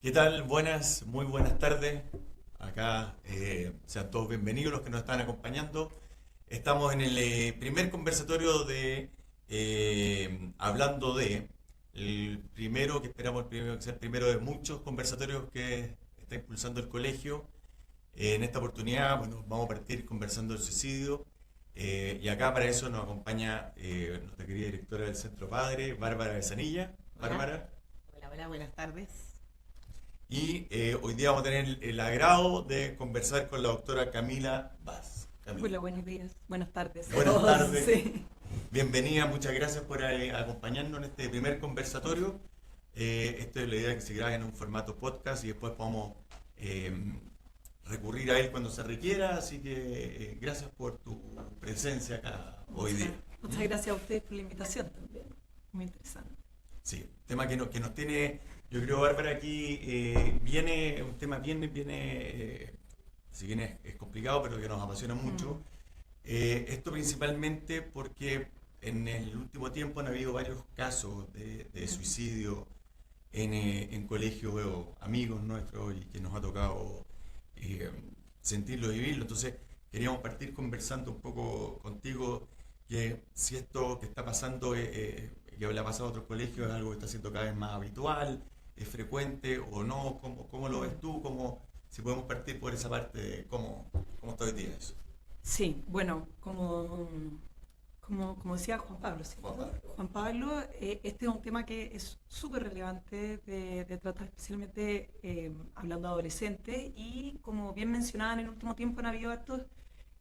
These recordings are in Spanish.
¿Qué tal? Buenas, muy buenas tardes. Acá sean todos bienvenidos los que nos están acompañando. Estamos en el primer conversatorio de Hablando de, el primero que esperamos que sea el primero de muchos conversatorios que está impulsando el colegio. En esta oportunidad, bueno, vamos a partir conversando del suicidio. Y acá para eso nos acompaña nuestra querida directora del Centro Padre, Bárbara Besanilla. Hola, Bárbara. hola, buenas tardes. Y hoy día vamos a tener el agrado de conversar con la doctora Camila Vaz. Camila. Hola, buenos días, buenas tardes a Buenas todos. tardes. Sí. Bienvenida, muchas gracias por acompañarnos en este primer conversatorio. Esto es la idea que se grabe en un formato podcast y después podamos eh, recurrir a él cuando se requiera. Así que gracias por tu presencia acá hoy día. Muchas gracias a ustedes por la invitación también. Muy interesante. Sí, tema que nos tiene, yo creo, Bárbara, aquí viene un tema si bien es complicado, pero que nos apasiona mucho. Esto principalmente porque en el último tiempo han habido varios casos de suicidio en colegios, veo amigos nuestros y que nos ha tocado eh, sentirlo y vivirlo. Entonces, queríamos partir conversando un poco contigo que si esto que está pasando que le ha pasado a otros colegios es algo que está siendo cada vez más habitual, es frecuente o no, ¿cómo lo ves tú? Si podemos partir por esa parte de cómo está hoy día eso. Sí, bueno, como decía Juan Pablo, ¿cierto? Juan Pablo. Juan Pablo, este es un tema que es súper relevante de tratar, especialmente hablando de adolescentes, y como bien mencionaba, en el último tiempo han habido estos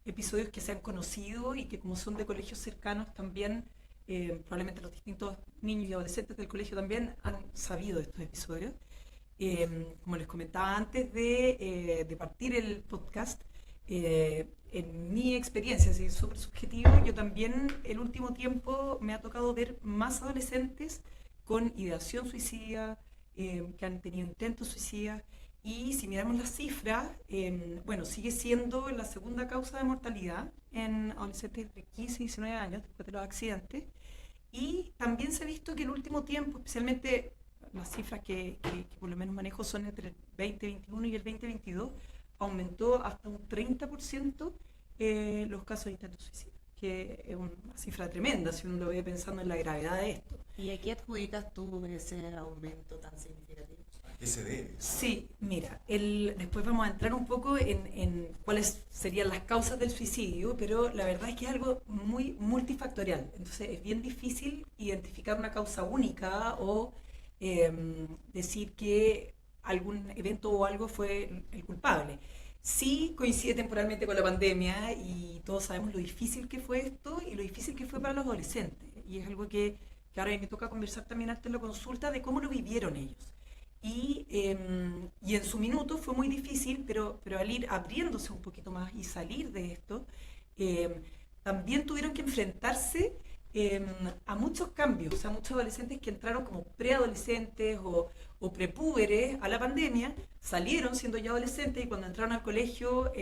episodios que se han conocido y que como son de colegios cercanos también, probablemente los distintos niños y adolescentes del colegio también han sabido de estos episodios. Como les comentaba antes de partir el podcast, en mi experiencia, así súper subjetivo, yo también el último tiempo me ha tocado ver más adolescentes con ideación suicida, que han tenido intentos suicidas, y si miramos las cifras, bueno, sigue siendo la segunda causa de mortalidad en adolescentes de 15 y 19 años después de los accidentes, y también se ha visto que el último tiempo, especialmente las cifras que por lo menos manejo son entre el 2021 y el 2022, aumentó hasta un 30% los casos de intentos suicidas, que es una cifra tremenda si uno lo ve pensando en la gravedad de esto. ¿Y a qué adjudicas tú ese aumento tan significativo? ¿A qué se debe? Sí, mira, después vamos a entrar un poco en cuáles serían las causas del suicidio, pero la verdad es que es algo muy multifactorial, entonces es bien difícil identificar una causa única o decir que algún evento o algo fue el culpable. Sí coincide temporalmente con la pandemia y todos sabemos lo difícil que fue esto y lo difícil que fue para los adolescentes. Y es algo que ahora me toca conversar también antes en la consulta de cómo lo vivieron ellos. Y en su minuto fue muy difícil, pero al ir abriéndose un poquito más y salir de esto, eh, también tuvieron que enfrentarse eh, a muchos cambios, o sea, muchos adolescentes que entraron como preadolescentes o prepúberes a la pandemia, salieron siendo ya adolescentes y cuando entraron al colegio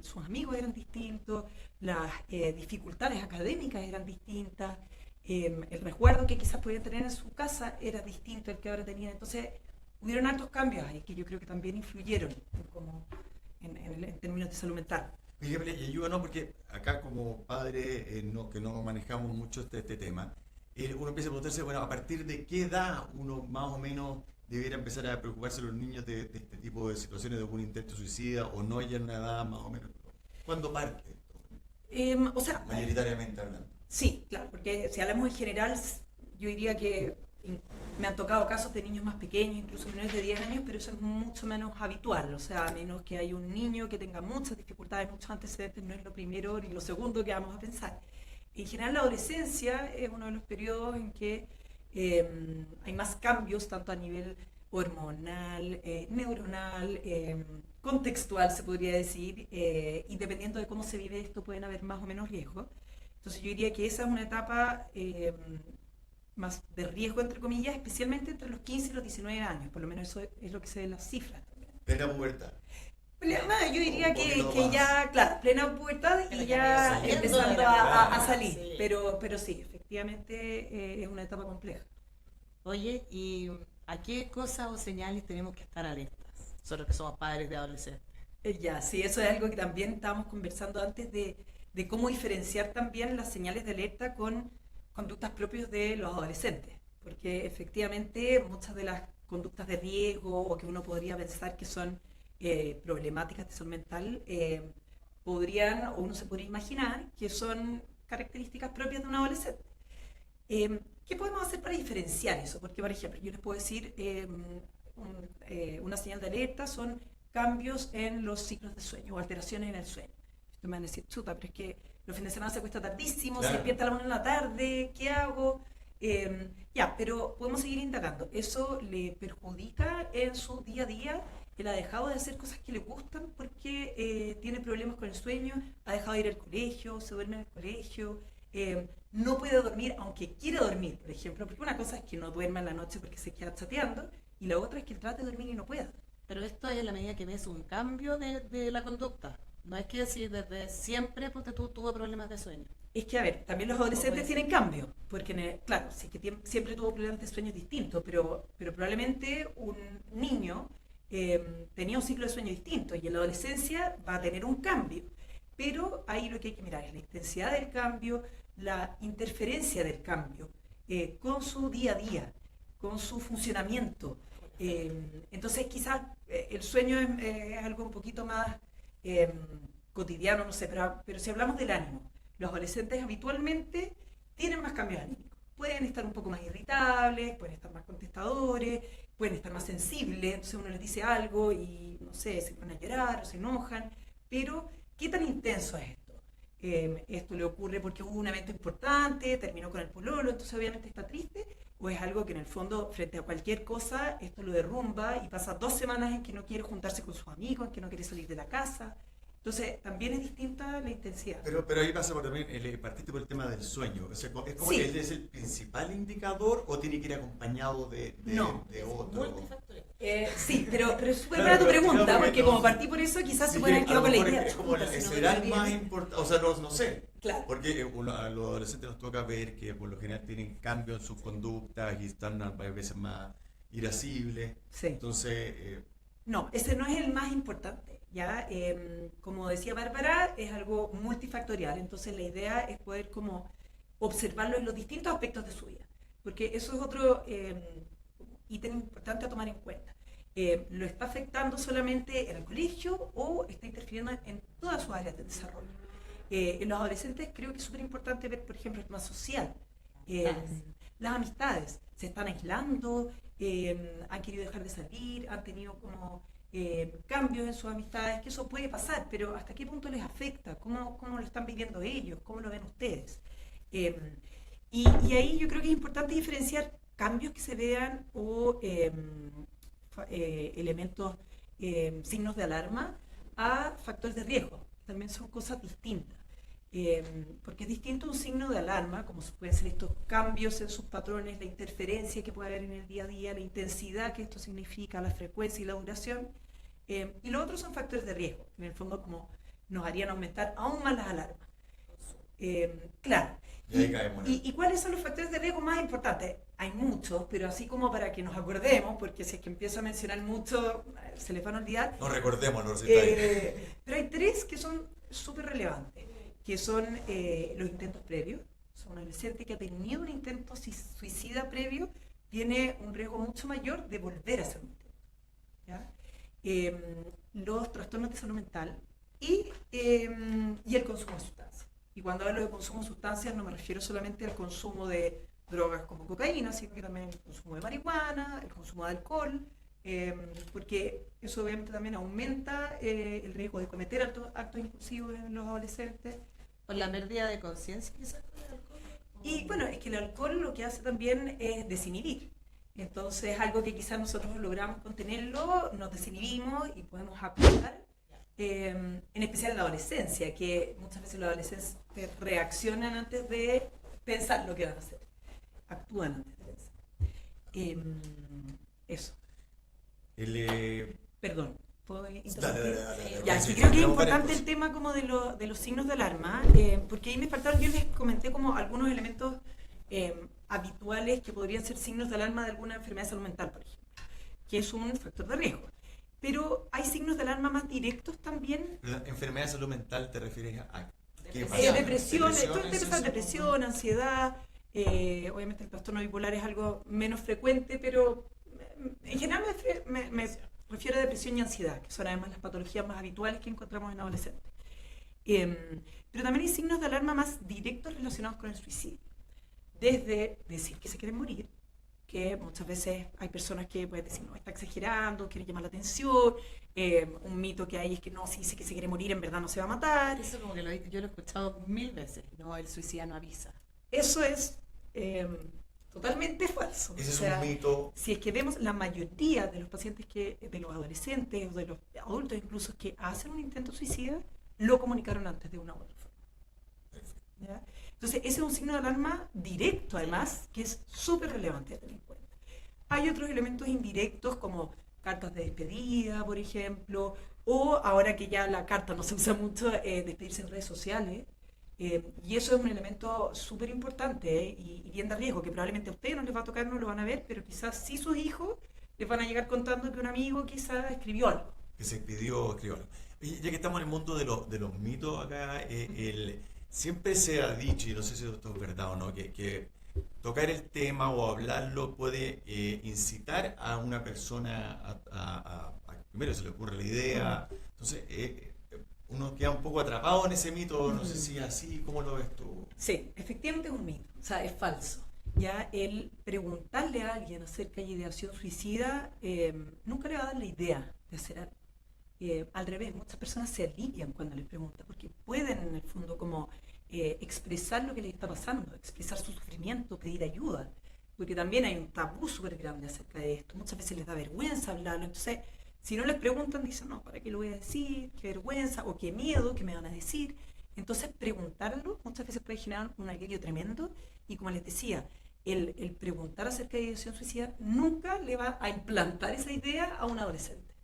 sus amigos eran distintos, las dificultades académicas eran distintas, el resguardo que quizás podían tener en su casa era distinto al que ahora tenían. Entonces, hubieron altos cambios ahí que yo creo que también influyeron en términos de salud mental. Miguel, y ayúdanos porque acá como padre que no manejamos mucho este tema, uno empieza a preguntarse, bueno, ¿a partir de qué edad uno más o menos debiera empezar a preocuparse los niños de este tipo de situaciones de algún intento suicida o no ya en una edad más o menos? ¿Cuándo parte esto? O sea, Mayoritariamente hablando. sí, claro, porque si hablamos en general, yo diría que me han tocado casos de niños más pequeños, incluso menores de 10 años, pero eso es mucho menos habitual, o sea, a menos que haya un niño que tenga muchas dificultades, muchos antecedentes, no es lo primero ni lo segundo que vamos a pensar. En general, la adolescencia es uno de los periodos en que hay más cambios, tanto a nivel hormonal, neuronal, contextual, se podría decir, y dependiendo de cómo se vive esto, pueden haber más o menos riesgos. Entonces, yo diría que esa es una etapa más de riesgo, entre comillas, especialmente entre los 15 y los 19 años, por lo menos eso es lo que se ve en las cifras también. Plena pubertad. Yo diría Un poquito que más. ya, claro, plena pubertad y Pero ya ya empezando a salir, sí. pero sí, efectivamente es una etapa compleja. Oye, y ¿A qué cosas o señales tenemos que estar alertas? Nosotros que somos padres de adolescentes. Ya, sí, eso es algo que también estábamos conversando antes de cómo diferenciar también las señales de alerta con conductas propias de los adolescentes. Porque efectivamente muchas de las conductas de riesgo o que uno podría pensar que son problemáticas de salud mental, podrían, o uno se podría imaginar, que son características propias de un adolescente. ¿Qué podemos hacer para diferenciar eso? Porque, por ejemplo, yo les puedo decir, una señal de alerta son cambios en los ciclos de sueño o alteraciones en el sueño. Ustedes me van a decir, chuta, pero es que los fines de semana se acuesta tardísimo, se despierta a la 1 de la tarde, ¿qué hago? Ya, pero podemos seguir indagando. ¿Eso le perjudica en su día a día? Él ha dejado de hacer cosas que le gustan porque tiene problemas con el sueño, ha dejado de ir al colegio, se duerme en el colegio, no puede dormir aunque quiere dormir, por ejemplo, porque una cosa es que no duerma en la noche porque se queda chateando y la otra es que trate de dormir y no pueda. Pero esto es en la medida que ves un cambio de la conducta. No es que si desde siempre porque tú tuvo problemas de sueño. Es que, a ver, también los adolescentes tienen cambio, porque, claro, sí que siempre tuvo problemas de sueño distintos, pero probablemente un niño tenía un ciclo de sueño distinto y en la adolescencia va a tener un cambio. Pero ahí lo que hay que mirar es la intensidad del cambio, la interferencia del cambio con su día a día, con su funcionamiento. Entonces quizás el sueño es algo un poquito más cotidiano, no sé, pero si hablamos del ánimo, los adolescentes habitualmente tienen más cambios anímicos. Pueden estar un poco más irritables, pueden estar más contestadores, pueden estar más sensibles, entonces uno les dice algo y, no sé, se ponen a llorar o se enojan, pero ¿qué tan intenso es esto? ¿Esto le ocurre porque hubo un evento importante, terminó con el pololo, entonces obviamente está triste? ¿O es algo que en el fondo, frente a cualquier cosa, esto lo derrumba y pasa 2 semanas en que no quiere juntarse con sus amigos, en que no quiere salir de la casa? Entonces, también es distinta la intensidad. Pero ahí pasa por también, partiste por el tema del sueño. O sea, ¿es como Sí. él es el principal indicador o tiene que ir acompañado de otro? Multifactorial. Sí, pero es súper Claro, buena tu pero pregunta, digamos que porque no. como partí por eso, quizás se Sí, pueden que haber quedado a lo con la mejor idea. es como chuta, si no será me el va más bien. importante, o sea, no sé. Claro. Porque a los adolescentes nos toca ver que por lo general tienen cambios en sus conductas y están a veces más irascibles. Sí. Entonces, No, ese no es el más importante. ¿Ya? Como decía Bárbara, es algo multifactorial, entonces la idea es poder como observarlo en los distintos aspectos de su vida, porque eso es otro ítem importante a tomar en cuenta. ¿Lo está afectando solamente en el colegio o está interfiriendo en todas sus áreas de desarrollo? En los adolescentes creo que es súper importante ver, por ejemplo, el tema social. Las amistades se están aislando, han querido dejar de salir, han tenido como cambios en sus amistades, que eso puede pasar, pero ¿hasta qué punto les afecta? ¿Cómo lo están viviendo ellos? ¿Cómo lo ven ustedes? Y ahí yo creo que es importante diferenciar cambios que se vean o elementos, signos de alarma a factores de riesgo. También son cosas distintas. Porque es distinto un signo de alarma, como pueden ser estos cambios en sus patrones, la interferencia que puede haber en el día a día, la intensidad que esto significa, la frecuencia y la duración. Y los otros son factores de riesgo, en el fondo como nos harían aumentar aún más las alarmas. Claro. y ahí caemos. ¿Y cuáles son los factores de riesgo más importantes? Hay muchos, pero así como para que nos acordemos, porque si es que empiezo a mencionar mucho, se les van a olvidar. No recordemos los detalles. Pero hay 3 que son súper relevantes, que son los intentos previos. O sea, un adolescente que ha tenido un intento suicida previo tiene un riesgo mucho mayor de volver a hacer un intento. ¿Ya? Los trastornos de salud mental y el consumo de sustancias. Y cuando hablo de consumo de sustancias no me refiero solamente al consumo de drogas como cocaína, sino que también el consumo de marihuana, el consumo de alcohol, porque eso obviamente también aumenta el riesgo de cometer actos impulsivos en los adolescentes. Por la pérdida de conciencia quizás con el alcohol. Y bueno, es que el alcohol lo que hace también es desinhibir. Entonces, algo que quizás nosotros logramos contenerlo, nos desinhibimos y podemos actuar, en especial en la adolescencia, que muchas veces los adolescentes reaccionan antes de pensar lo que van a hacer. Actúan antes de pensar. Eso. Perdón. ¿Puedo interrumpir? Dale. Ya, Sí, sí, creo que es tenemos varias importante cosas. el tema como de los signos de alarma, porque ahí me faltaron, yo les comenté como algunos elementos habituales que podrían ser signos de alarma de alguna enfermedad de salud mental, por ejemplo, que es un factor de riesgo. Pero hay signos de alarma más directos también. ¿Enfermedad de salud mental te refieres a qué? Depresión, depresión, ansiedad. Obviamente el trastorno bipolar es algo menos frecuente, pero en general me refiero a depresión y ansiedad, que son además las patologías más habituales que encontramos en adolescentes. Pero también hay signos de alarma más directos relacionados con el suicidio. Desde decir que se quieren morir, que muchas veces hay personas que pueden decir, no, está exagerando, quiere llamar la atención, un mito que hay es que no, si dice que se quiere morir, en verdad no se va a matar. Eso como que yo lo he escuchado 1000 veces, no, el suicida no avisa. Eso es totalmente falso. Ese es un mito. Si es que vemos la mayoría de los pacientes, de los adolescentes o de los adultos incluso, que hacen un intento suicida, lo comunicaron antes de una u otra forma. ¿Ya? Entonces, ese es un signo de alarma directo, además, que es súper relevante de tener en cuenta. Hay otros elementos indirectos, como cartas de despedida, por ejemplo, o ahora que ya la carta no se usa mucho, despedirse en redes sociales. Y eso es un elemento súper importante y bien de riesgo, que probablemente a ustedes no les va a tocar, no lo van a ver, pero quizás sí sus hijos les van a llegar contando que un amigo quizás escribió algo. Que se escribió algo. Oye, ya que estamos en el mundo de los mitos acá, siempre se ha dicho, y no sé si esto es verdad o no, que tocar el tema o hablarlo puede incitar a una persona a primero se le ocurre la idea, entonces uno queda un poco atrapado en ese mito, no sé si es así, ¿cómo lo ves tú? Sí, efectivamente es un mito, o sea, es falso. Ya el preguntarle a alguien acerca de ideación suicida nunca le va a dar la idea de hacer algo. Al revés, muchas personas se alivian cuando les preguntan, porque pueden en el fondo como expresar lo que les está pasando, expresar su sufrimiento, pedir ayuda, porque también hay un tabú súper grande acerca de esto, muchas veces les da vergüenza hablarlo, entonces si no les preguntan dicen, no, ¿para qué lo voy a decir? Qué vergüenza o qué miedo, ¿qué me van a decir? Entonces preguntarlo muchas veces puede generar un alivio tremendo y como les decía, el preguntar acerca de ideación suicida nunca le va a implantar esa idea a un adolescente.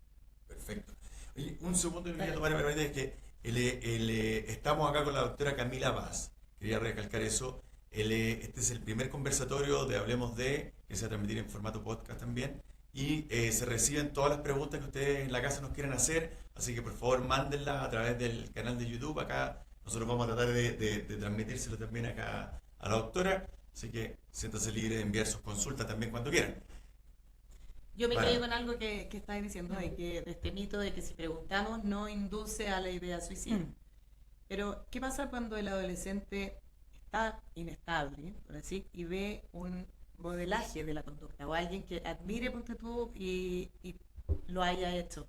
Perfecto. Oye, un segundo que quería tomar, me permite, es que estamos acá con la doctora Camila Vaz. Quería recalcar eso. Este es el primer conversatorio de Hablemos de, que se va a transmitir en formato podcast también. Y se reciben todas las preguntas que ustedes en la casa nos quieran hacer. Así que por favor mándenlas a través del canal de YouTube. Acá nosotros vamos a tratar de transmitírselo también acá a la doctora. Así que siéntanse libre de enviar sus consultas también cuando quieran. Yo me quedé con algo que estabas diciendo, de este mito de que si preguntamos no induce a la idea suicida. Pero, ¿qué pasa cuando el adolescente está inestable, por decir, y ve un modelaje de la conducta, o alguien que admire, ponte tú, y lo haya hecho?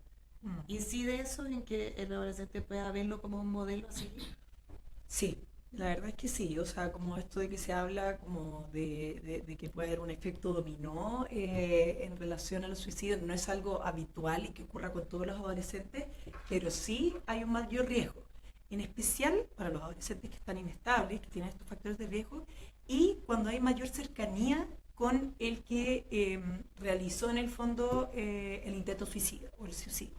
¿Incide eso en que el adolescente pueda verlo como un modelo a seguir? Sí. La verdad es que sí, o sea, como esto de que se habla como de que puede haber un efecto dominó en relación a los suicidios, no es algo habitual y que ocurra con todos los adolescentes, pero sí hay un mayor riesgo, en especial para los adolescentes que están inestables, que tienen estos factores de riesgo, y cuando hay mayor cercanía con el que realizó en el fondo el intento suicida o el suicidio.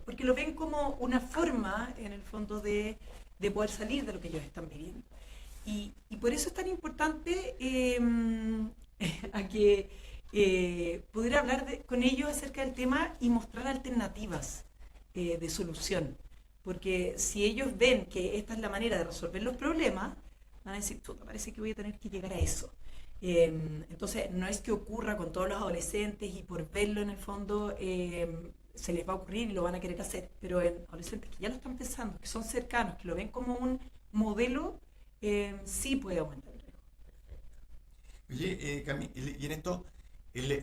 Porque lo ven como una forma, en el fondo, de poder salir de lo que ellos están viviendo. Y por eso es tan importante a que poder hablar con ellos acerca del tema y mostrar alternativas de solución. Porque si ellos ven que esta es la manera de resolver los problemas, van a decir, chuta, parece que voy a tener que llegar a eso. Entonces, no es que ocurra con todos los adolescentes y por verlo en el fondo se les va a ocurrir y lo van a querer hacer, pero en adolescentes que ya lo están pensando, que son cercanos, que lo ven como un modelo, sí puede aumentar el riesgo. Oye, Cami, y en esto,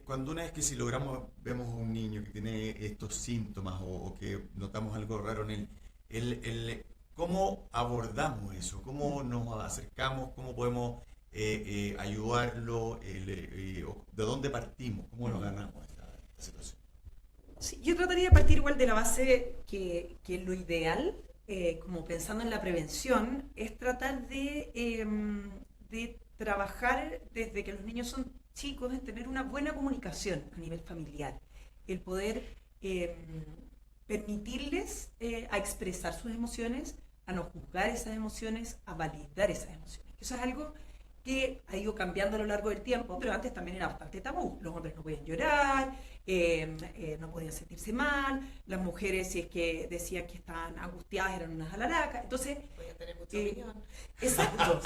cuando una vez que si vemos a un niño que tiene estos síntomas o que notamos algo raro en él, ¿cómo abordamos eso? ¿Cómo nos acercamos? ¿Cómo podemos ayudarlo? ¿De dónde partimos? ¿Cómo nos ganamos esta situación? Sí, yo trataría de partir igual de la base que lo ideal, como pensando en la prevención, es tratar de trabajar desde que los niños son chicos en tener una buena comunicación a nivel familiar, el poder permitirles a expresar sus emociones, a no juzgar esas emociones, a validar esas emociones. Eso es algo que ha ido cambiando a lo largo del tiempo, pero antes también era bastante tabú. Los hombres no podían llorar, no podían sentirse mal, las mujeres, si es que decían que estaban angustiadas, eran unas alaracas. Entonces, Podía tener mucha opinión. exacto.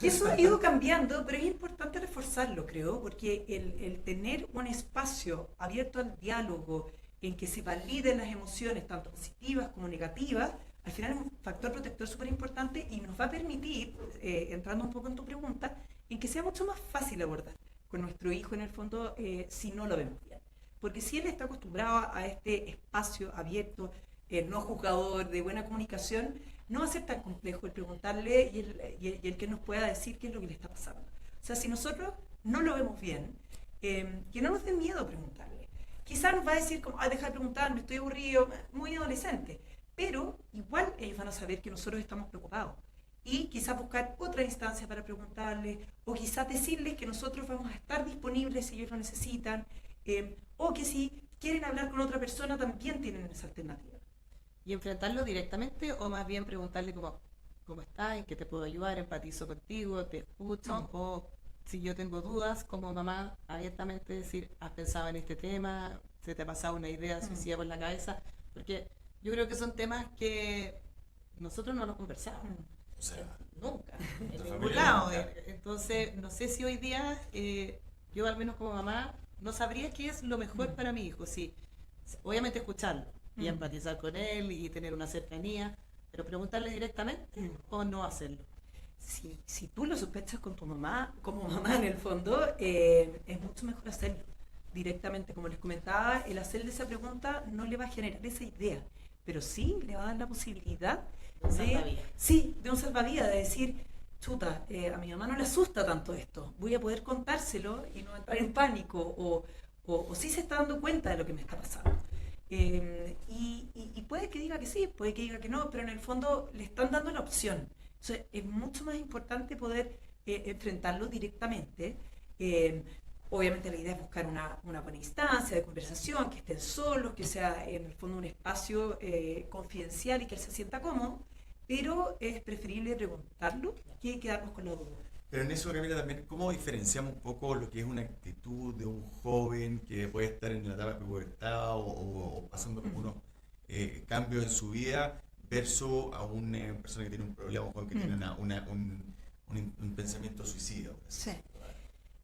Y eso ha ido cambiando, pero es importante reforzarlo, creo, porque el tener un espacio abierto al diálogo, en que se validen las emociones, tanto positivas como negativas, al final es un factor protector súper importante y nos va a permitir, entrando un poco en tu pregunta, en que sea mucho más fácil abordar con nuestro hijo en el fondo si no lo vemos bien. Porque si él está acostumbrado a este espacio abierto, no juzgador, de buena comunicación, no va a ser tan complejo el preguntarle y el que nos pueda decir qué es lo que le está pasando. O sea, si nosotros no lo vemos bien, que no nos dé miedo preguntarle. Quizás nos va a decir como, deja de preguntarme, estoy aburrido, muy adolescente. Pero igual ellos van a saber que nosotros estamos preocupados. Y quizás buscar otra instancia para preguntarles, o quizás decirles que nosotros vamos a estar disponibles si ellos lo necesitan, o que si quieren hablar con otra persona también tienen esa alternativa. ¿Y enfrentarlo directamente o más bien preguntarle cómo estás, en qué te puedo ayudar, empatizo contigo, te escucho? O si yo tengo dudas, como mamá, abiertamente decir, ¿has pensado en este tema? ¿Se te ha pasado una idea suicida por la cabeza? Porque yo creo que son temas que nosotros no los conversamos. O sea, Nunca, en nuestra ningún familia lado. nunca. Entonces, no sé si hoy día, yo al menos como mamá, no sabría qué es lo mejor para mi hijo. Sí, obviamente escucharlo y empatizar con él y tener una cercanía, pero preguntarle directamente o no hacerlo. Si tú lo sospechas con tu mamá, como mamá en el fondo, es mucho mejor hacerlo directamente. Como les comentaba, el hacerle esa pregunta no le va a generar esa idea, pero sí le va a dar la posibilidad de un salvavidas, de decir, chuta, a mi mamá no le asusta tanto esto, voy a poder contárselo y no entrar en pánico, o sí se está dando cuenta de lo que me está pasando. Y puede que diga que sí, puede que diga que no, pero en el fondo le están dando la opción. Entonces, es mucho más importante poder enfrentarlo directamente. Obviamente la idea es buscar una buena instancia de conversación, que estén solos, que sea en el fondo un espacio confidencial y que él se sienta cómodo, pero es preferible preguntarlo que quedarnos con la duda. Pero en eso, Camila, también, ¿cómo diferenciamos un poco lo que es una actitud de un joven que puede estar en la etapa de pubertad o pasando por unos cambios en su vida versus a una persona que tiene un problema, un joven que tiene un pensamiento suicida? Sí.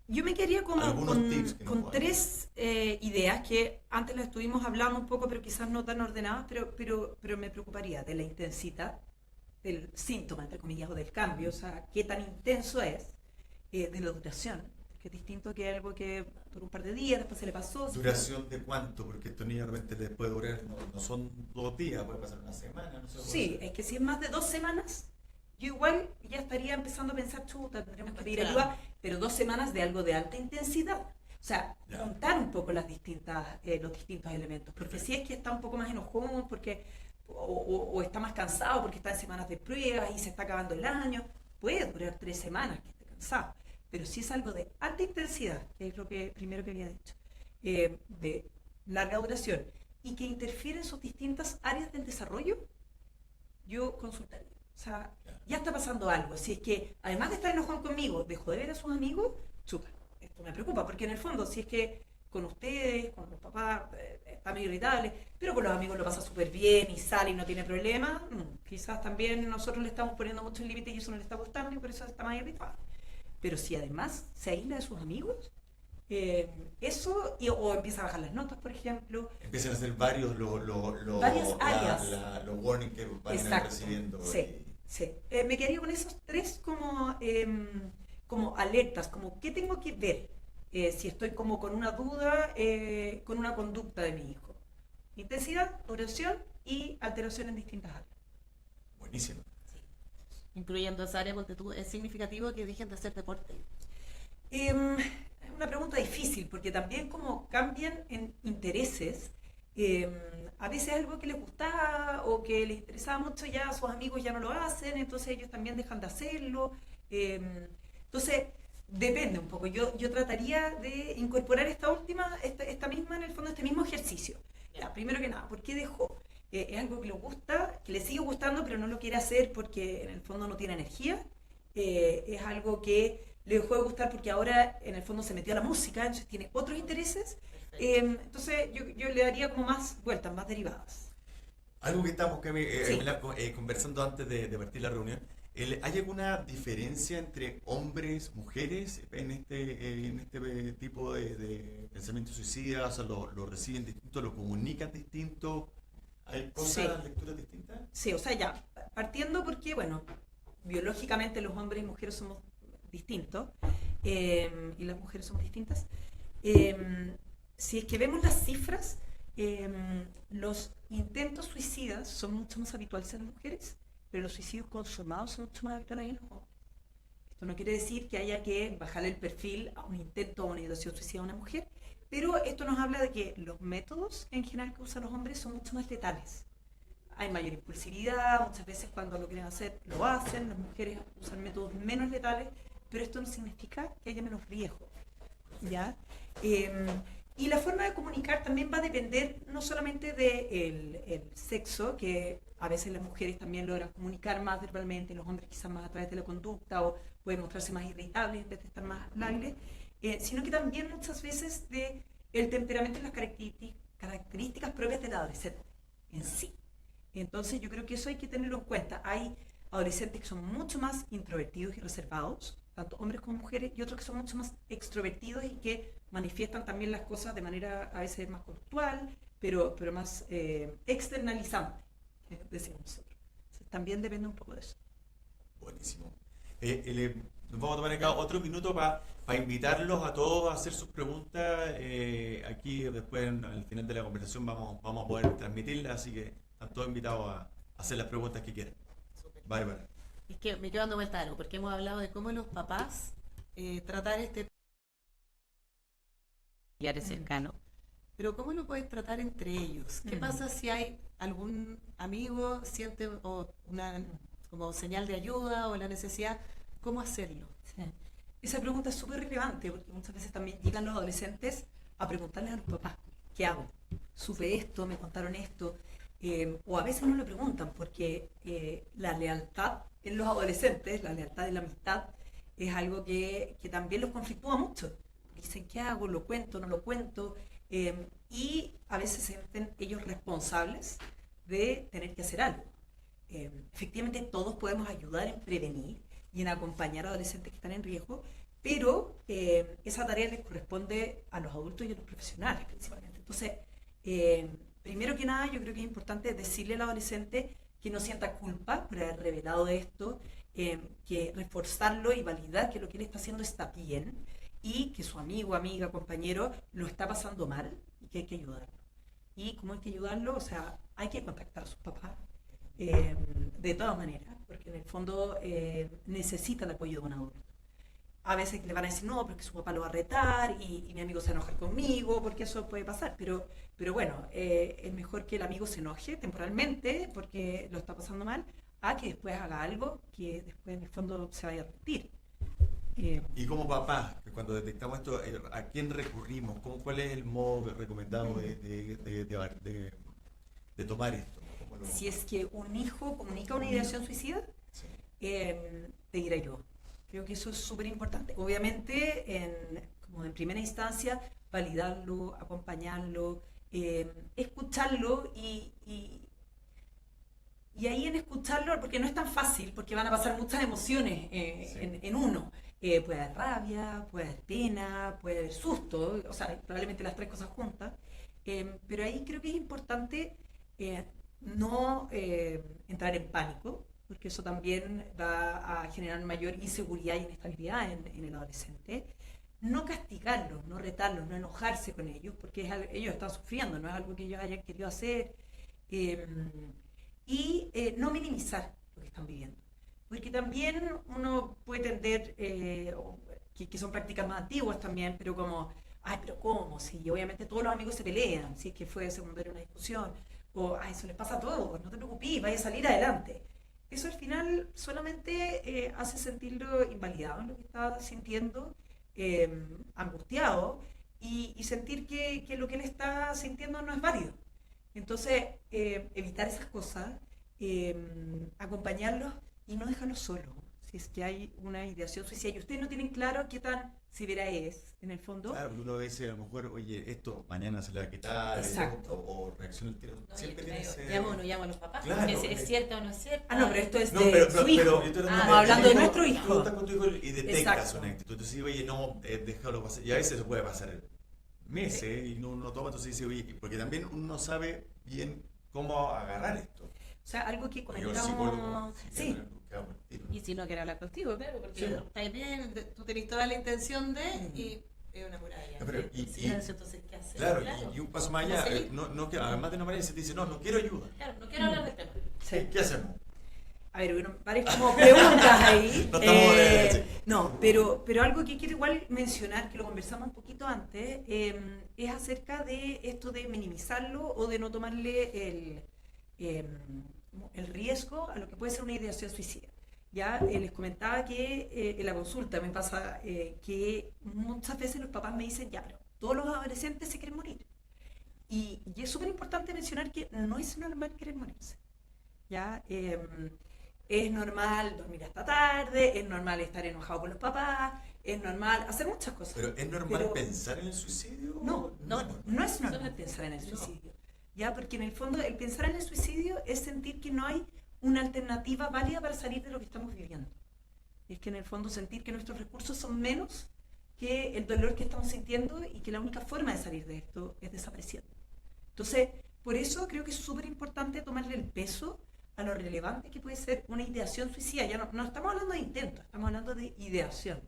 Yo me quedaría con tres ideas que antes las estuvimos hablando un poco, pero quizás no tan ordenadas, pero me preocuparía de la intensidad del síntoma, entre comillas, o del cambio, o sea, qué tan intenso es, de la duración, que es distinto que algo que dura un par de días, después se le pasó. ¿Duración de cuánto? Porque estos niños realmente les puede durar, no son 2 días, puede pasar una semana, no sé. Sí, es que si es más de 2 semanas, yo igual ya estaría empezando a pensar, chuta, tendremos que pedir ayuda, pero 2 semanas de algo de alta intensidad. O sea, juntar un poco los distintos elementos, porque si es que está un poco más enojón, o está más cansado porque está en semanas de pruebas y se está acabando el año, puede durar 3 semanas que esté cansado. Pero si es algo de alta intensidad, que es lo que primero que había dicho, de larga duración, y que interfiere en sus distintas áreas del desarrollo, yo consultaría. O sea, ya está pasando algo. Si es que, además de estar enojado conmigo, dejó de ver a sus amigos, chuta, esto me preocupa, porque en el fondo, si es que con ustedes, con los papás, está medio irritable, pero con los amigos lo pasa súper bien y sale y no tiene problemas, quizás también nosotros le estamos poniendo muchos límites y eso no le está gustando y por eso está más irritado. Pero si además se aísla de sus amigos, o empieza a bajar las notas, por ejemplo. Empiezan a hacer varias áreas. Los warnings que van a ir recibiendo. Sí. Me quedaría con esos 3 como alertas, como qué tengo que ver si estoy como con una duda, con una conducta de mi hijo. Intensidad, duración y alteración en distintas áreas. Buenísimo. Incluyendo esa área, porque tú, es significativo que dejen de hacer deporte. Es una pregunta difícil, porque también como cambian en intereses, a veces algo que les gustaba o que les interesaba mucho, ya sus amigos ya no lo hacen, entonces ellos también dejan de hacerlo. Entonces, depende un poco. Yo trataría de incorporar esta misma, en el fondo, este mismo ejercicio. Ya, primero que nada, ¿por qué dejó? Es algo que le gusta, que le sigue gustando, pero no lo quiere hacer porque en el fondo no tiene energía. es algo que le dejó de gustar porque ahora en el fondo se metió a la música, entonces tiene otros intereses. Entonces yo le daría como más vueltas, más derivadas. Algo que estamos Sí. conversando antes de partir la reunión. ¿Hay alguna diferencia entre hombres, mujeres en este tipo de pensamiento suicida? O sea, ¿lo reciben distinto, lo comunican distinto? ¿Hay Sí, cosas, lecturas distintas? sí, o sea, ya, partiendo porque, bueno, biológicamente los hombres y mujeres somos distintos, y las mujeres somos distintas. Eh, si es que vemos las cifras, los intentos suicidas son mucho más habituales en las mujeres, pero los suicidios consumados son mucho más habituales en los hombres. Esto no quiere decir que haya que bajarle el perfil a un intento o una ideación suicida a una mujer, pero esto nos habla de que los métodos en general que usan los hombres son mucho más letales. Hay mayor impulsividad, muchas veces cuando lo quieren hacer lo hacen, las mujeres usan métodos menos letales, pero esto no significa que haya menos riesgo, ¿ya? Y la forma de comunicar también va a depender no solamente del el sexo, que a veces las mujeres también logran comunicar más verbalmente, los hombres quizás más a través de la conducta o pueden mostrarse más irritables en vez de estar más lábiles, sino que también muchas veces de el temperamento y las características propias del adolescente en sí. Entonces yo creo que eso hay que tenerlo en cuenta. Hay adolescentes que son mucho más introvertidos y reservados, tanto hombres como mujeres, y otros que son mucho más extrovertidos y que manifiestan también las cosas de manera a veces más conductual, pero más externalizante, decimos nosotros. Entonces, también depende un poco de eso. Buenísimo. Nos vamos a tomar acá otro minuto para invitarlos a todos a hacer sus preguntas. Aquí después, al final de la conversación, vamos a poder transmitirlas, así que están todos invitados a hacer las preguntas que quieran. Súper. Bárbara. Es que me quedo dando vuelta a algo, porque hemos hablado de cómo los papás tratar este familiar cercano, pero cómo lo puedes tratar entre ellos. ¿Qué pasa si hay algún amigo siente o una como señal de ayuda o la necesidad? ¿Cómo hacerlo? Sí. Esa pregunta es súper relevante porque muchas veces también llegan los adolescentes a preguntarles a los papás, ¿qué hago? Supe esto, me contaron esto, o a veces no lo preguntan porque la lealtad en los adolescentes, la lealtad y la amistad, es algo que también los conflictúa mucho. Dicen, ¿qué hago? ¿Lo cuento? ¿No lo cuento? Y a veces se sienten ellos responsables de tener que hacer algo. Efectivamente, todos podemos ayudar en prevenir y en acompañar a adolescentes que están en riesgo, pero esa tarea les corresponde a los adultos y a los profesionales principalmente. Entonces, primero que nada, yo creo que es importante decirle al adolescente que no sienta culpa por haber revelado esto, que reforzarlo y validar que lo que él está haciendo está bien y que su amigo, amiga, compañero lo está pasando mal y que hay que ayudarlo. Y cómo hay que ayudarlo, o sea, hay que contactar a sus papás de todas maneras, porque en el fondo necesita el apoyo de un adulto. A veces le van a decir, no, porque su papá lo va a retar y mi amigo se va a enojar conmigo, porque eso puede pasar. Pero bueno, es mejor que el amigo se enoje temporalmente porque lo está pasando mal, a que después haga algo que después en el fondo se vaya a repetir. Y como papás, que cuando detectamos esto, ¿a quién recurrimos? ¿Cuál es el modo recomendado de tomar esto? Si es que un hijo comunica una ideación suicida, Sí. te diré yo. Creo que eso es súper importante. Obviamente, como en primera instancia, validarlo, acompañarlo, escucharlo y ahí en escucharlo, porque no es tan fácil, porque van a pasar muchas emociones Sí. en uno. Puede haber rabia, puede haber pena, puede haber susto, o sea, probablemente las tres cosas juntas. Pero ahí creo que es importante no entrar en pánico, porque eso también va a generar mayor inseguridad y inestabilidad en el adolescente. No castigarlos, no retarlos, no enojarse con ellos, porque ellos están sufriendo, no es algo que ellos hayan querido hacer. Y no minimizar lo que están viviendo. Porque también uno puede tender, que son prácticas más antiguas también, pero como, ay, pero ¿cómo? Si obviamente todos los amigos se pelean, si es que fue secundaria una discusión, o ay, eso les pasa a todos, no te preocupes, vaya a salir adelante. Eso al final solamente hace sentirlo invalidado en lo que está sintiendo, angustiado, y sentir que lo que él está sintiendo no es válido. Entonces, evitar esas cosas, acompañarlos y no dejarlos solos. si es que hay una ideación suicida y ustedes no tienen claro qué tan severa es, en el fondo. Claro, uno dice a lo mejor, oye, esto mañana se le va a quitar, Exacto. o reacciona el tiro. Siempre tiene ese... Llamo o no llamo a los papás. Claro, ¿Es cierto o no es cierto? Ah, no, pero esto es No, de su hijo. yo estoy Estamos hablando de nuestro hijo. Tú estás con tu hijo y detectas Exacto. una actitud. Entonces, oye, no, déjalo pasar. Y a veces eso puede pasar meses y no toma. Entonces dice, oye, porque también uno no sabe bien cómo agarrar esto. O sea, algo que Porque los psicólogos comentamos... Sí, quedamos al tiro. Y si no quiere hablar contigo, claro, porque Sí. estáis bien, tú tenés toda la intención de, y es una muralla. No, pero ¿sí? Silencio, entonces, ¿qué hacer? Claro, y un paso más allá, ¿Cómo seguir? además de no manejar, se te dice, no quiero ayuda. Claro, no quiero hablar del tema. sí. ¿Qué hacemos? A ver, hubieron varias como preguntas ahí. No estamos sí. No, pero algo que quiero igual mencionar, que lo conversamos un poquito antes, es acerca de esto de minimizarlo o de no tomarle el riesgo a lo que puede ser una ideación suicida. Ya les comentaba que en la consulta me pasa que muchas veces los papás me dicen, ya, pero todos los adolescentes se quieren morir. Y es súper importante mencionar que no es normal querer morirse. ¿Ya? Es normal dormir hasta tarde, es normal estar enojado con los papás, es normal hacer muchas cosas. ¿Pero es normal pensar en el suicidio? No es normal pensar en el suicidio. ¿Ya? Porque en el fondo el pensar en el suicidio es sentir que no hay una alternativa válida para salir de lo que estamos viviendo. Es que en el fondo sentir que nuestros recursos son menos que el dolor que estamos sintiendo y que la única forma de salir de esto es desapareciendo. Entonces, por eso creo que es súper importante tomarle el peso a lo relevante que puede ser una ideación suicida. Ya no estamos hablando de intento, estamos hablando de ideación.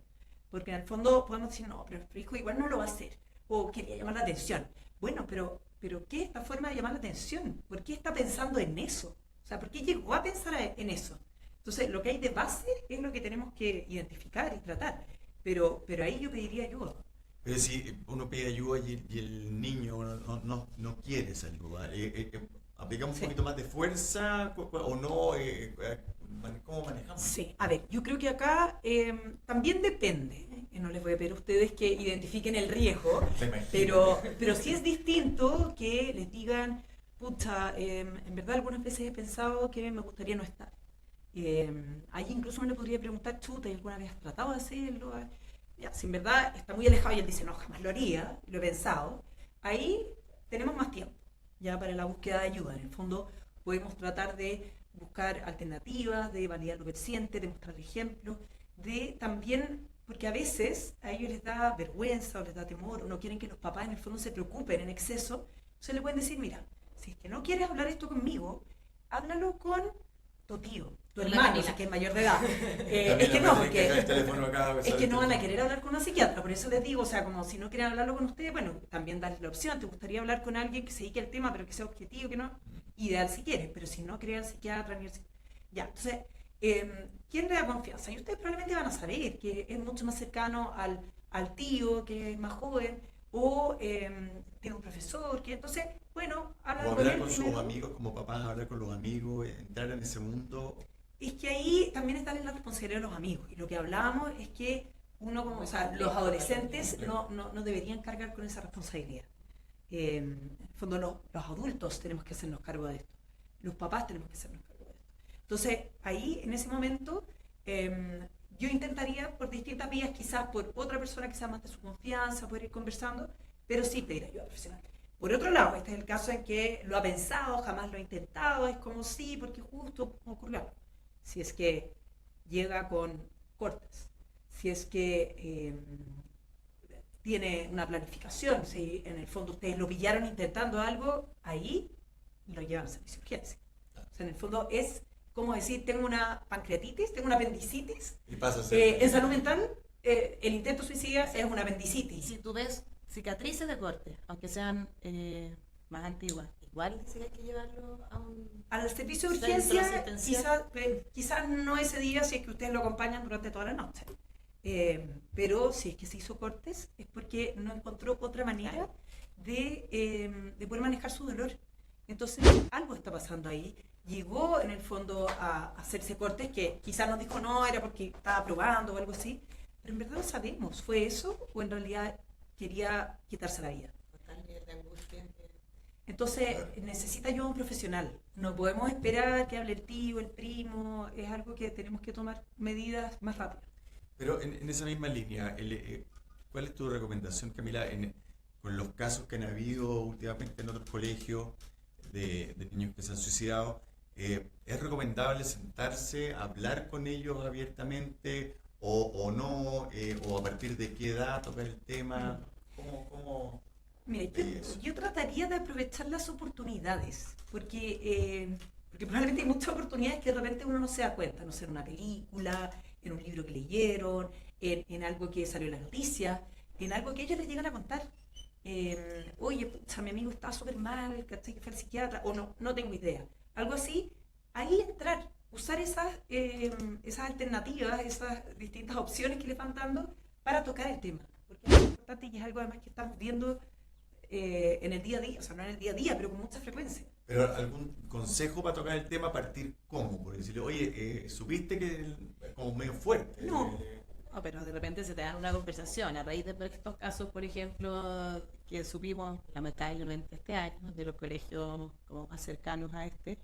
Porque en el fondo podemos decir, no, pero nuestro hijo igual no lo va a hacer. O quería llamar la atención. Bueno, pero ¿qué es esta forma de llamar la atención? ¿Por qué está pensando en eso? O sea, ¿por qué llegó a pensar en eso? Entonces, lo que hay de base es lo que tenemos que identificar y tratar. Pero ahí yo pediría ayuda. Pero si uno pide ayuda y el niño no quiere esa ayuda, ¿aplicamos un poquito más de fuerza o no? ¿Cómo manejamos? Sí, a ver, yo creo que acá también depende. No les voy a pedir a ustedes que identifiquen el riesgo, pero sí es distinto que les digan, pucha, en verdad algunas veces he pensado que me gustaría no estar. Ahí incluso uno le podría preguntar, chuta, ¿y alguna vez has tratado de hacerlo? Ya, si en verdad está muy alejado y él dice, no, jamás lo haría, lo he pensado, ahí tenemos más tiempo ya para la búsqueda de ayuda. En el fondo podemos tratar de buscar alternativas, de validar lo que siente, de mostrar ejemplos, de también, porque a veces a ellos les da vergüenza o les da temor o no quieren que los papás en el fondo se preocupen en exceso, entonces le pueden decir, mira, si es que no quieres hablar esto conmigo, háblalo con tu tío, tu hermano, si es que es mayor de edad. Es que no, porque es que no van a querer hablar con una psiquiatra, por eso les digo, o sea, como si no quieren hablarlo con ustedes, bueno, también darles la opción, te gustaría hablar con alguien que se dedique al tema, pero que sea objetivo, que no, ideal si quieres, pero si no quieres al psiquiatra, ni al ya, entonces, ¿quién le da confianza? Y ustedes probablemente van a saber que es mucho más cercano al tío, que es más joven, o tiene un profesor, que entonces, bueno, hablar con sus amigos, como papás, hablar con los amigos, entrar en ese mundo. Es que ahí también está la responsabilidad de los amigos. Y lo que hablábamos es que uno como, o sea, los adolescentes no deberían cargar con esa responsabilidad. En el fondo los adultos tenemos que hacernos cargo de esto. Los papás tenemos que hacernos cargo de esto. Entonces, ahí, en ese momento, yo intentaría por distintas vías, quizás por otra persona que sea más de su confianza, poder ir conversando, pero sí pedir ayuda profesional. Por otro lado, este es el caso en que lo ha pensado, jamás lo ha intentado, es como sí, porque justo ocurrió. Si es que llega con cortes, si es que tiene una planificación, si en el fondo ustedes lo pillaron intentando algo, ahí lo llevan a servicio de urgencia. O sea, en el fondo es como decir, tengo una pancreatitis, tengo una apendicitis. Y pasa a ser. En salud mental, el intento suicida es una apendicitis. Si tú ves cicatrices de corte, aunque sean más antiguas, igual si hay que llevarlo al servicio de urgencia, quizás no ese día, si es que ustedes lo acompañan durante toda la noche. Pero si es que se hizo cortes, es porque no encontró otra manera de poder manejar su dolor. Entonces, algo está pasando ahí. Llegó en el fondo a hacerse cortes, que quizás nos dijo no, era porque estaba probando o algo así, pero en verdad no sabemos, ¿fue eso o en realidad quería quitarse la vida? Total nivel de angustia. Entonces necesita ayuda un profesional. No podemos esperar que hable el tío, el primo, es algo que tenemos que tomar medidas más rápidas. Pero en esa misma línea, ¿cuál es tu recomendación, Camila, con los casos que han habido últimamente en otros colegios de niños que se han suicidado? ¿Es recomendable sentarse, hablar con ellos abiertamente o no? ¿O a partir de qué edad tocar el tema? ¿Cómo Mira, yo trataría de aprovechar las oportunidades, porque probablemente hay muchas oportunidades que de repente uno no se da cuenta, no sé, en una película, en un libro que leyeron, en algo que salió en las noticias, en algo que ellos les llegan a contar. Oye, pucha, mi amigo está súper mal, ¿cachai? Que fue al psiquiatra, o no tengo idea. Algo así, ahí entrar, usar esas alternativas, esas distintas opciones que le van dando para tocar el tema. Porque es importante y es algo además que estamos viendo en el día a día, o sea, no en el día a día, pero con mucha frecuencia. Pero algún consejo para tocar el tema, a partir cómo, por decirle, oye, supiste que es como medio fuerte. No. No, pero de repente se te da una conversación a raíz de estos casos, por ejemplo, que supimos lamentablemente este año de los colegios como más cercanos a este.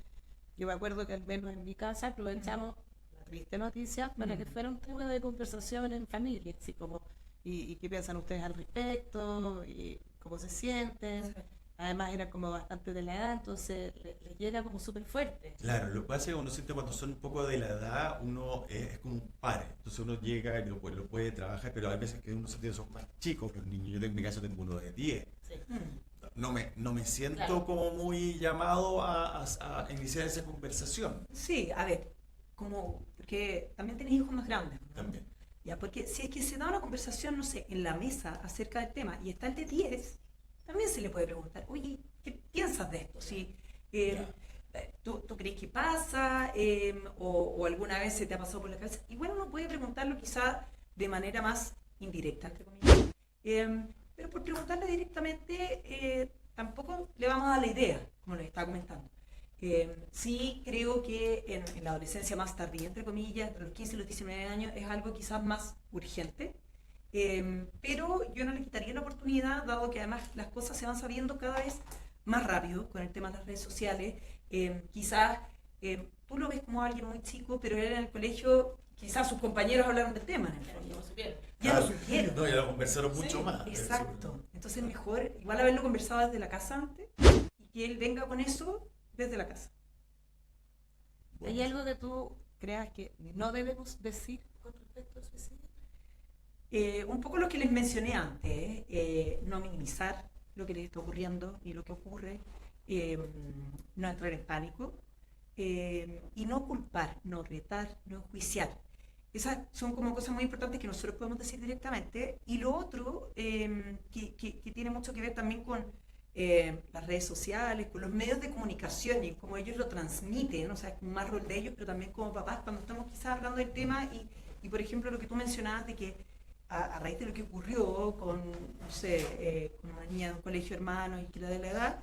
Yo me acuerdo que al menos en mi casa aprovechamos la triste noticia para que fuera un tema de conversación en familia, así como, ¿y qué piensan ustedes al respecto? ¿Y cómo se sienten? Además era como bastante de la edad, entonces les llega como súper fuerte. Claro, lo que pasa es que uno siente cuando son un poco de la edad, uno es como un par. Entonces uno llega y lo puede trabajar, pero hay veces que uno siente que son más chicos que los niños. Yo en mi caso tengo uno de 10. Sí. No me siento Claro. como muy llamado a iniciar esa conversación. Sí, a ver, porque también tenés hijos más grandes, ¿no? También. Ya, porque si es que se da una conversación, no sé, en la mesa acerca del tema y está el de 10, también se le puede preguntar, oye, ¿qué piensas de esto? Si, ¿tú crees que pasa? O alguna vez se te ha pasado por la cabeza. Igual uno puede preguntarlo quizá de manera más indirecta, entre comillas. Pero por preguntarle directamente, tampoco le vamos a dar la idea, como les estaba comentando. Sí creo que en la adolescencia más tardía, entre comillas, entre los 15 y los 19 años, es algo quizás más urgente. Pero yo no le quitaría la oportunidad, dado que además las cosas se van sabiendo cada vez más rápido con el tema de las redes sociales. Quizás tú lo ves como alguien muy chico, pero él en el colegio, quizás sus compañeros hablaron del tema. En el fondo. Ya lo supieron. No, ya lo conversaron mucho más. Exacto. Entonces es mejor igual haberlo conversado desde la casa antes y que él venga con eso desde la casa. ¿Hay algo que tú creas que no debemos decir con respecto al suicidio? Un poco lo que les mencioné antes, no minimizar lo que les está ocurriendo y lo que ocurre, no entrar en pánico y no culpar, no retar, no enjuiciar. Esas son como cosas muy importantes que nosotros podemos decir directamente. Y lo otro, que tiene mucho que ver también con las redes sociales, con los medios de comunicación y cómo ellos lo transmiten, o sea, es más rol de ellos, pero también como papás, cuando estamos quizás hablando del tema y por ejemplo, lo que tú mencionabas de que a raíz de lo que ocurrió con, no sé, con una niña de un colegio hermano y que era de la edad,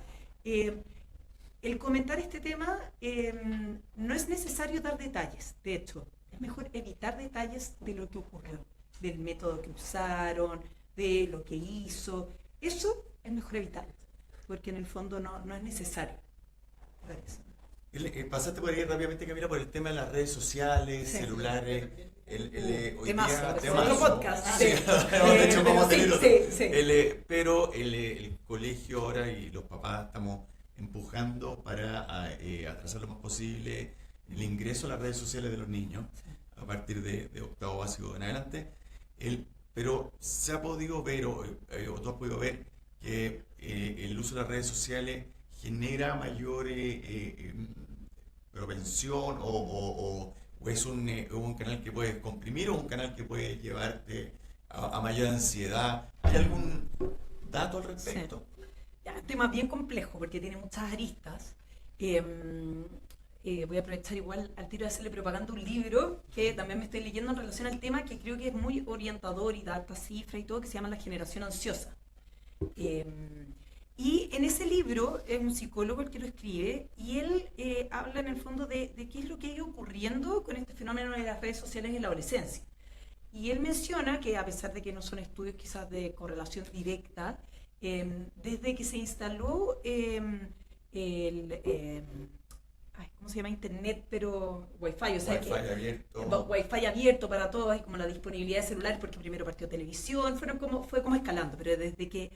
el comentar este tema no es necesario dar detalles, de hecho, es mejor evitar detalles de lo que ocurrió, del método que usaron, de lo que hizo, eso es mejor evitar, porque en el fondo no es necesario dar eso. Pasaste por ahí rápidamente, Camila, por el tema de las redes sociales, Sí. celulares. Hoy Temazo, día, es temazo. otro podcast. Sí, Sí. de hecho, vamos a tener otro. Sí. Pero el colegio ahora y los papás estamos empujando para atrasar lo más posible el ingreso a las redes sociales de los niños a partir de octavo básico en adelante. Pero se ha podido ver, o tú has podido ver, que el uso de las redes sociales genera mayor propensión o es un canal que puede comprimir o un canal que puede llevarte a mayor ansiedad. ¿Hay algún dato al respecto? Ya, un tema bien complejo porque tiene muchas aristas. Voy a aprovechar igual al tiro de hacerle propaganda a un libro que también me estoy leyendo en relación al tema, que creo que es muy orientador y da altas cifras y todo, que se llama La generación ansiosa. Y en ese libro es un psicólogo el que lo escribe y él habla en el fondo de qué es lo que ha ido ocurriendo con este fenómeno de las redes sociales en la adolescencia. Y él menciona que a pesar de que no son estudios quizás de correlación directa, desde que se instaló ¿cómo se llama? Internet, pero Wi-Fi, o sea, Wi-Fi abierto. Wi-Fi abierto para todos, y como la disponibilidad de celulares, porque primero partió televisión, fue como escalando, pero desde que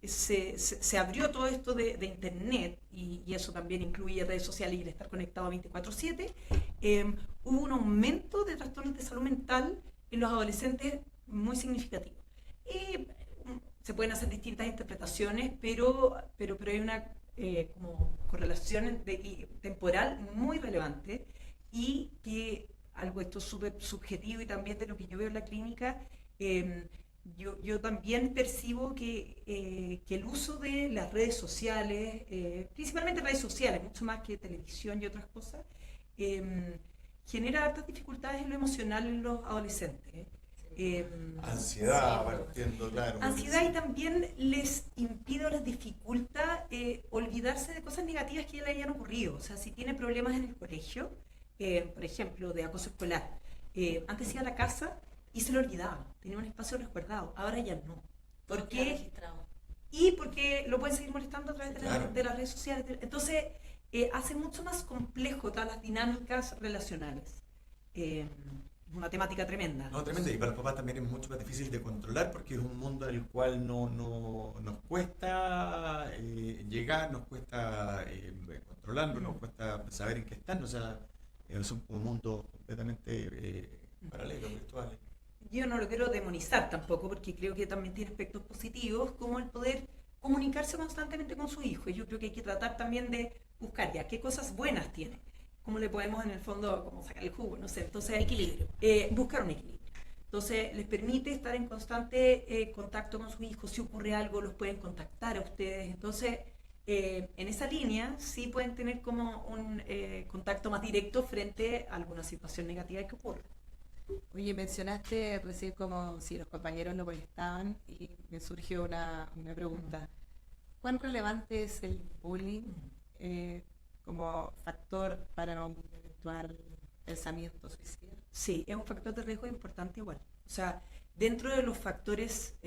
se abrió todo esto de Internet, y eso también incluye redes sociales y el estar conectado 24/7, hubo un aumento de trastornos de salud mental en los adolescentes muy significativo. Y se pueden hacer distintas interpretaciones, pero hay una como correlación temporal muy relevante, y que algo esto súper subjetivo, y también de lo que yo veo en la clínica, yo también percibo que el uso de las redes sociales, principalmente redes sociales, mucho más que televisión y otras cosas, genera altas dificultades en lo emocional en los adolescentes. Ansiedad, partiendo, claro. Ansiedad, y también les impide o les dificulta olvidarse de cosas negativas que ya le hayan ocurrido. O sea, si tiene problemas en el colegio, por ejemplo, de acoso escolar, antes iba a la casa y se lo olvidaba, tenía un espacio resguardado, ahora ya no. ¿Por qué? Y porque lo pueden seguir molestando a través de las redes sociales. Entonces, hace mucho más complejo todas las dinámicas relacionales. Una temática tremenda. No, tremenda. Y para los papás también es mucho más difícil de controlar, porque es un mundo en el cual nos cuesta llegar, nos cuesta controlarlo, nos cuesta saber en qué están. O sea, es un mundo completamente paralelo, virtual. Yo no lo quiero demonizar tampoco, porque creo que también tiene aspectos positivos, como el poder comunicarse constantemente con su hijo. Y yo creo que hay que tratar también de buscar ya qué cosas buenas tiene, cómo le podemos en el fondo como sacar el jugo, no sé. Entonces, equilibrio, buscar un equilibrio. Entonces, les permite estar en constante contacto con sus hijos. Si ocurre algo, los pueden contactar a ustedes. Entonces, en esa línea sí pueden tener como un contacto más directo frente a alguna situación negativa que ocurra. Oye, mencionaste recién como si los compañeros lo molestaban, y me surgió una pregunta. ¿Cuán relevante es el bullying como factor para un eventual pensamiento suicida? Sí, es un factor de riesgo importante igual. O sea, dentro de los factores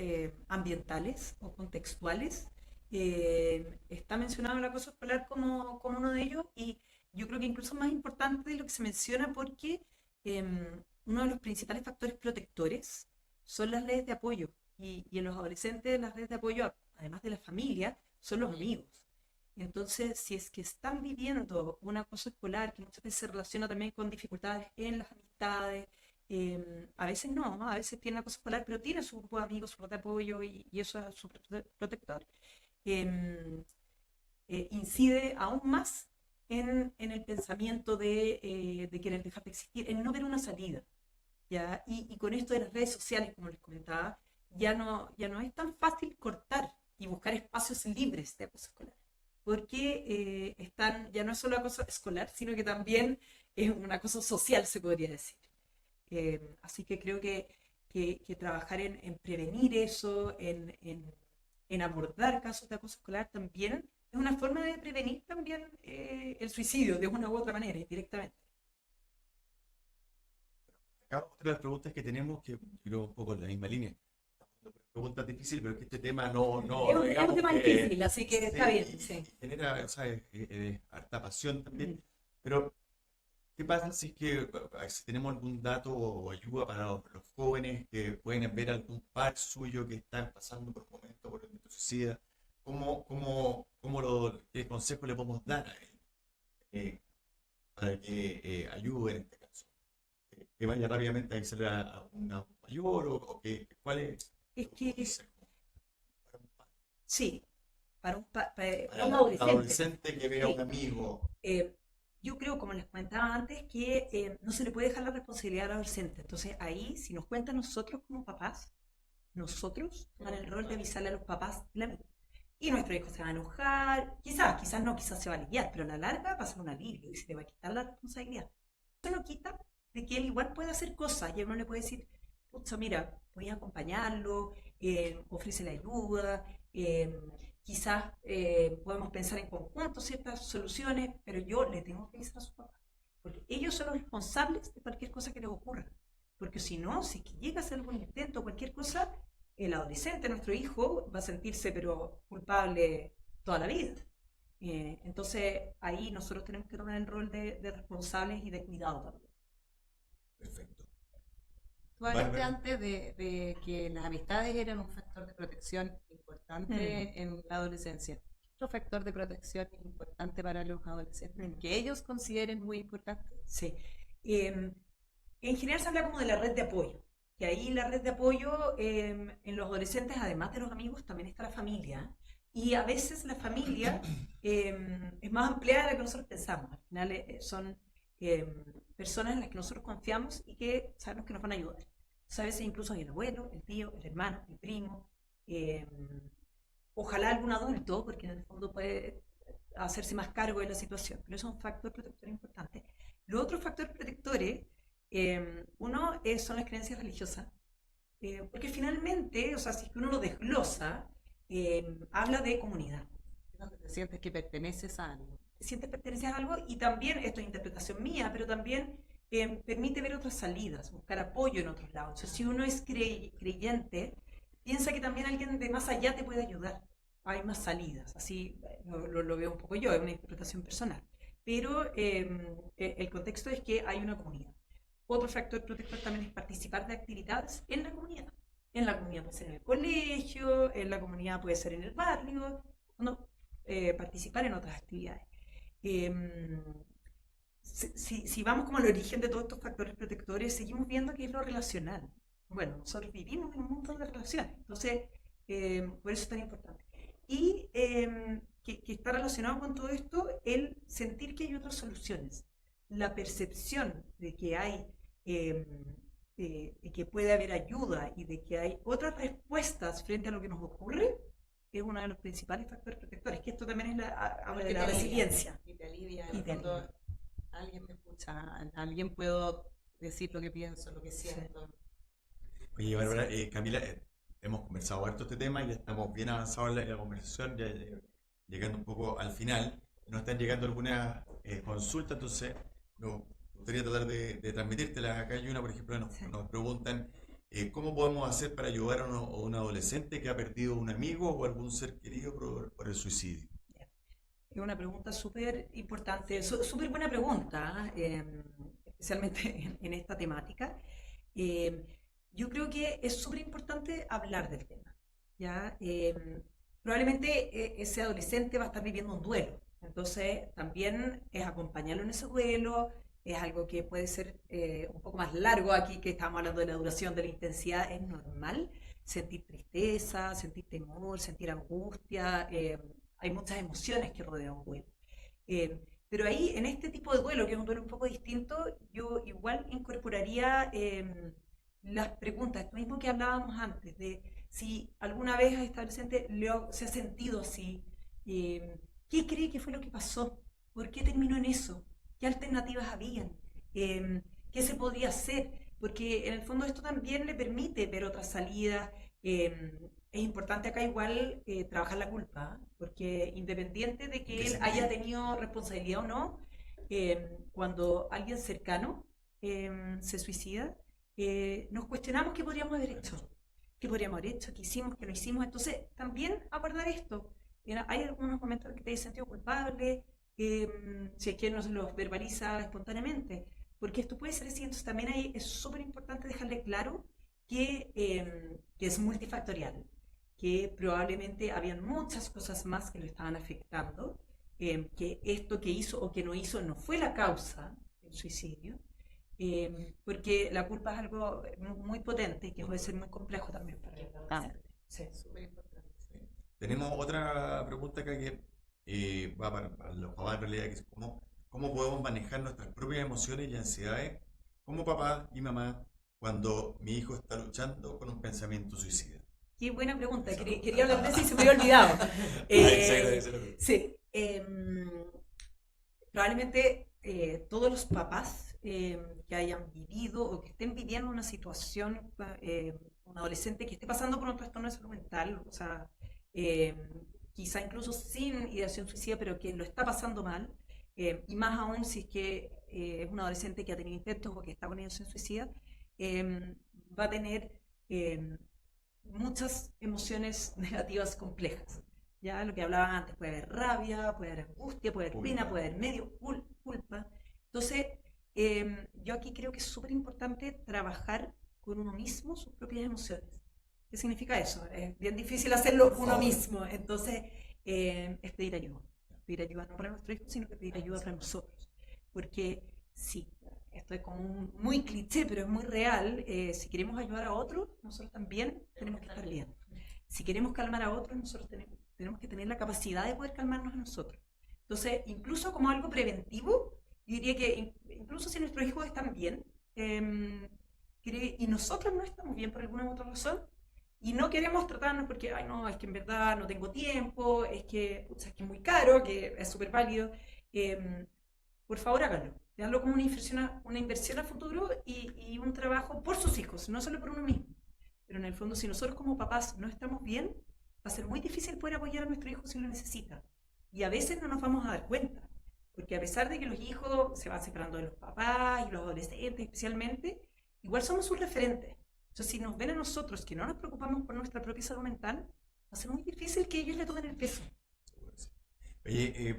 ambientales o contextuales, está mencionado el acoso escolar como uno de ellos, y yo creo que incluso más importante de lo que se menciona, porque uno de los principales factores protectores son las redes de apoyo, y en los adolescentes las redes de apoyo, además de la familia, son los amigos. Entonces, si es que están viviendo un acoso escolar que muchas veces se relaciona también con dificultades en las amistades, a veces no, a veces tienen acoso escolar, pero tienen su grupo de amigos, su red de apoyo, y eso es su protector, incide aún más en el pensamiento de querer dejar de existir, en no ver una salida. ¿Ya? Y con esto de las redes sociales, como les comentaba, ya no es tan fácil cortar y buscar espacios libres de acoso escolar, porque ya no es solo acoso escolar, sino que también es un acoso social, se podría decir. Así que creo que trabajar en prevenir eso, en abordar casos de acoso escolar, también es una forma de prevenir también el suicidio, de una u otra manera, indirectamente. Acá otra de las preguntas que tenemos, que yo creo un poco en la misma línea. Preguntas difíciles, pero que este tema no es un tema difícil, así que está bien. Sí. Genera, o sea, harta pasión también. Pero, ¿qué pasa si tenemos algún dato o ayuda para los jóvenes que pueden ver algún par suyo que están pasando por un momento por el intento suicida? ¿Qué consejo le podemos dar a él para que ayude en este caso? ¿Que vaya rápidamente a irse a una mayor o cuál es? Es que sí, para un adolescente que vea a un amigo. Yo creo, como les comentaba antes, que no se le puede dejar la responsabilidad al adolescente. Entonces ahí, si nos cuentan nosotros como papás, nosotros tomar el rol de avisarle a los papás del amigo. Y nuestro hijo se va a enojar, quizás no, quizás se va a aliviar, pero a la larga va a ser un alivio y se le va a quitar la responsabilidad. Eso no quita de que él igual puede hacer cosas, y uno le puede decir, pucha, mira, voy a acompañarlo, ofrécele ayuda, quizás podemos pensar en conjunto ciertas soluciones, pero yo le tengo que avisar a su papá, porque ellos son los responsables de cualquier cosa que les ocurra, porque si no, si llega a hacer algún intento o cualquier cosa, el adolescente, nuestro hijo, va a sentirse pero culpable toda la vida. Entonces ahí nosotros tenemos que tomar el rol de responsables y de cuidado también. Perfecto. Tú hablaste Bárbara. antes de que las amistades eran un factor de protección importante en la adolescencia. ¿Otro factor de protección es importante para los adolescentes que ellos consideren muy importante? Sí. En general se habla como de la red de apoyo. Y ahí la red de apoyo en los adolescentes, además de los amigos, también está la familia. Y a veces la familia es más ampliada de lo que nosotros pensamos. Al final son personas en las que nosotros confiamos y que sabemos que nos van a ayudar. Entonces, a veces incluso hay el abuelo, el tío, el hermano, el primo, ojalá algún adulto, porque en el fondo puede hacerse más cargo de la situación. Pero eso es un factor protector importante. Los otros factores protectores, uno son las creencias religiosas, porque finalmente, o sea, si es que uno lo desglosa, habla de comunidad. Es donde te sientes que perteneces a algo. Sientes perteneces a algo y también, esto es interpretación mía, pero también permite ver otras salidas, buscar apoyo en otros lados. Entonces, si uno es creyente, piensa que también alguien de más allá te puede ayudar. Hay más salidas, así lo veo un poco yo, es una interpretación personal. Pero el contexto es que hay una comunidad. Otro factor protector también es participar de actividades en la comunidad. En la comunidad puede ser en el colegio, en la comunidad puede ser en el barrio, no, participar en otras actividades. Si vamos como al origen de todos estos factores protectores, seguimos viendo que es lo relacional. Bueno, nosotros vivimos en un mundo de relaciones, entonces por eso es tan importante. Y que está relacionado con todo esto el sentir que hay otras soluciones. La percepción de que hay, de que puede haber ayuda y de que hay otras respuestas frente a lo que nos ocurre, es uno de los principales factores protectores, que esto también es habla de la resiliencia. Y te alivia, Y te alivia. Alguien me escucha, alguien puedo decir lo que pienso, lo que siento. Oye, Bárbara, Camila, hemos conversado harto este tema y ya estamos bien avanzados en la conversación, ya llegando un poco al final. Nos están llegando algunas consultas, entonces me gustaría tratar de transmitírtelas. Acá hay una, por ejemplo, nos preguntan ¿cómo podemos hacer para ayudar a un adolescente que ha perdido un amigo o algún ser querido por el suicidio? Es una pregunta súper importante, súper buena pregunta, especialmente en esta temática. Yo creo que es súper importante hablar del tema, ¿ya? Probablemente ese adolescente va a estar viviendo un duelo, entonces también es acompañarlo en ese duelo, es algo que puede ser un poco más largo aquí, que estamos hablando de la duración, de la intensidad, es normal sentir tristeza, sentir temor, sentir angustia, hay muchas emociones que rodean un duelo. Pero ahí, en este tipo de duelo, que es un duelo un poco distinto, yo igual incorporaría las preguntas, esto mismo que hablábamos antes, de si alguna vez a este adolescente se ha sentido así, ¿qué cree que fue lo que pasó? ¿Por qué terminó en eso? ¿Qué alternativas habían? ¿Qué se podía hacer? Porque en el fondo esto también le permite ver otras salidas. Es importante acá igual trabajar la culpa, porque independiente de que él haya tenido responsabilidad o no, cuando alguien cercano se suicida, nos cuestionamos qué podríamos haber hecho, qué hicimos, qué no hicimos. Entonces, también abordar esto. Hay algunos momentos en que te has sentido culpable, si es que no se los verbaliza espontáneamente, porque esto puede ser así. Entonces, también ahí es súper importante dejarle claro que es multifactorial, que probablemente habían muchas cosas más que lo estaban afectando, que esto que hizo o que no hizo no fue la causa del suicidio, porque la culpa es algo muy potente y que puede ser muy complejo también para el adolescente. Sí. Súper importante. Sí. Tenemos otra pregunta acá que va para los papás en realidad, que es cómo podemos manejar nuestras propias emociones y ansiedades como papá y mamá cuando mi hijo está luchando con un pensamiento suicida. Qué buena pregunta. Esa Quería hablar de eso y se me había olvidado. Sí. Probablemente todos los papás que hayan vivido o que estén viviendo una situación, un adolescente que esté pasando por un trastorno de salud mental, o sea, quizá incluso sin ideación suicida, pero que lo está pasando mal, y más aún si es que es un adolescente que ha tenido intentos o que está con ideación suicida, va a tener muchas emociones negativas complejas. Ya lo que hablaba antes, puede haber rabia, puede haber angustia, puede haber pena, puede haber medio culpa. Entonces, yo aquí creo que es súper importante trabajar con uno mismo sus propias emociones. ¿Qué significa eso? Es bien difícil hacerlo uno mismo. Entonces, es pedir ayuda. Pedir ayuda no para nuestros hijos, sino que pedir ayuda para nosotros. Porque sí, esto es como muy cliché, pero es muy real. Si queremos ayudar a otros, nosotros también tenemos que estar bien. Si queremos calmar a otros, nosotros tenemos que tener la capacidad de poder calmarnos a nosotros. Entonces, incluso como algo preventivo, yo diría que incluso si nuestros hijos están bien y nosotros no estamos bien por alguna u otra razón, y no queremos tratarnos porque, ay no, es que en verdad no tengo tiempo, es que es muy caro, que es súper válido, por favor háganlo. Veanlo como una inversión a futuro y un trabajo por sus hijos, no solo por uno mismo. Pero en el fondo, si nosotros como papás no estamos bien, va a ser muy difícil poder apoyar a nuestro hijo si lo necesita. Y a veces no nos vamos a dar cuenta. Porque a pesar de que los hijos se van separando de los papás y los adolescentes especialmente, igual somos sus referentes. Entonces, si nos ven a nosotros que no nos preocupamos por nuestra propia salud mental, va a ser muy difícil que ellos le tomen el peso. Oye,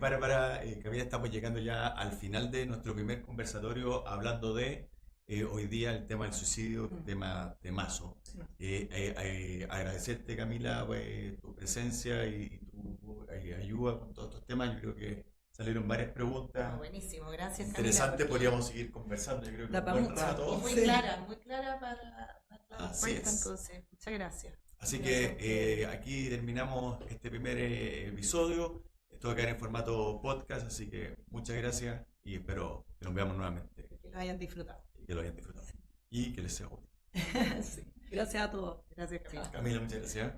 Camila, estamos llegando ya al final de nuestro primer conversatorio hablando de hoy día el tema del suicidio, tema temazo. Agradecerte, Camila, pues, tu presencia y tu ayuda con todos estos temas. Yo creo que salieron varias preguntas. Buenísimo, gracias, Camila. Interesante, podríamos seguir conversando, yo creo que un buen rato. Muy clara para la respuesta, entonces, muchas gracias. Así que aquí terminamos este primer episodio. Esto va a quedar en formato podcast, así que muchas gracias y espero que nos veamos nuevamente. Que lo hayan disfrutado. Que lo hayan disfrutado. Y que les sea útil. Sí. Gracias a todos. Gracias, Camila. Camila, muchas gracias.